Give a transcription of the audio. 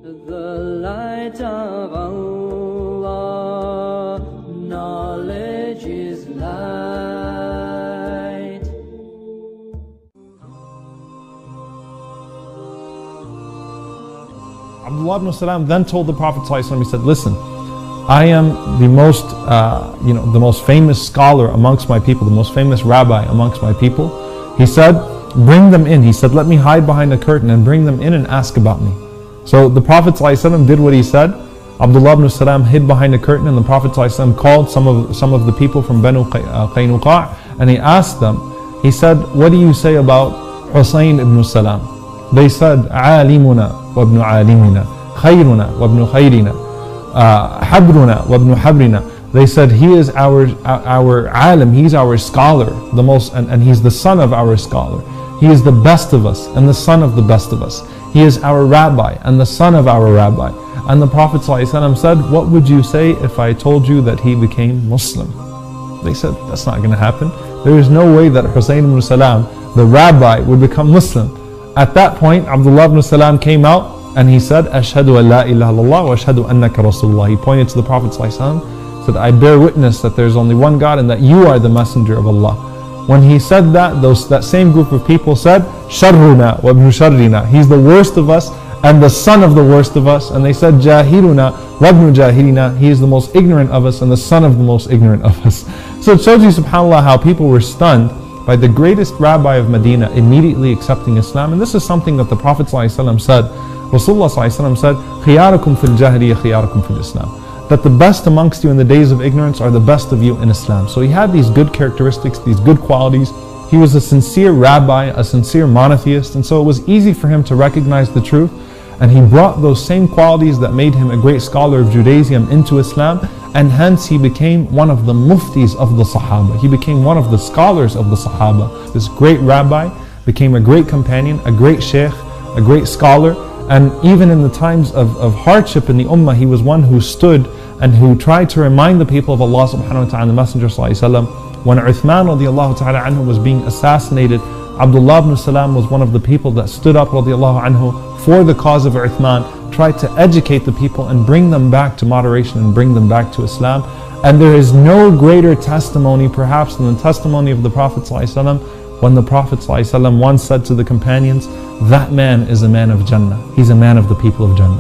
The light of Allah, knowledge is light. Abdullah ibn Salam then told the Prophet ﷺ, he said, listen, I am the most, the most famous scholar amongst my people, the most famous rabbi amongst my people. He said, bring them in. He said, let me hide behind a curtain and bring them in and ask about me. So the Prophet ﷺ did what he said. Abdullah ibn Salam hid behind a curtain, and the Prophet ﷺ called some of the people from Banu Qaynuqa', and he asked them, he said, what do you say about Husayn ibn Salam? They said, عَالِمُنَا وَابْنُ عَالِمِنَا خَيْرُنَا وَابْنُ خَيْرِنَا حَبْرُنَا وَابْنُ حَبْرِنَا. They said, he is our alim, he's our scholar, the most, and he's the son of our scholar. He is the best of us and the son of the best of us. He is our rabbi and the son of our rabbi. And the Prophet ﷺ said, what would you say if I told you that he became Muslim? They said, that's not going to happen. There is no way that Husayn ibn Salam, the rabbi, would become Muslim. At that point, Abdullah ibn Salam came out and he said, Ashhadu an la ilaha illallah wa ashhadu annaka Rasulullah. He pointed to the Prophet ﷺ, said, I bear witness that there is only one God and that you are the messenger of Allah. When he said that, that same group of people said, Sharruna wa ibn Sharrina. He's the worst of us and the son of the worst of us. And they said, Jahiluna wa ibn Jahilina. He is the most ignorant of us and the son of the most ignorant of us. So it shows you, subhanAllah, how people were stunned by the greatest rabbi of Medina immediately accepting Islam. And this is something that the Prophet ﷺ said. Rasulullah ﷺ said, Khiyarukum fil jahiliyyah, khiyarukum fil Islam. That the best amongst you in the days of ignorance are the best of you in Islam. So he had these good characteristics, these good qualities. He was a sincere rabbi, a sincere monotheist, and so it was easy for him to recognize the truth. And he brought those same qualities that made him a great scholar of Judaism into Islam, and hence he became one of the muftis of the Sahaba. He became one of the scholars of the Sahaba. This great rabbi became a great companion, a great sheikh, a great scholar. And even in the times of hardship in the ummah, he was one who stood and who tried to remind the people of Allah subhanahu wa ta'ala, the Messenger sallallahu alayhi wa sallam. When Uthman radiallahu ta'ala anhu was being assassinated, Abdullah ibn Salam was one of the people that stood up radiallahu anhu for the cause of Uthman, tried to educate the people and bring them back to moderation and bring them back to Islam. And there is no greater testimony perhaps than the testimony of the Prophet sallallahu alayhi wa sallam, when the Prophet ﷺ once said to the companions, that man is a man of Jannah. He's a man of the people of Jannah.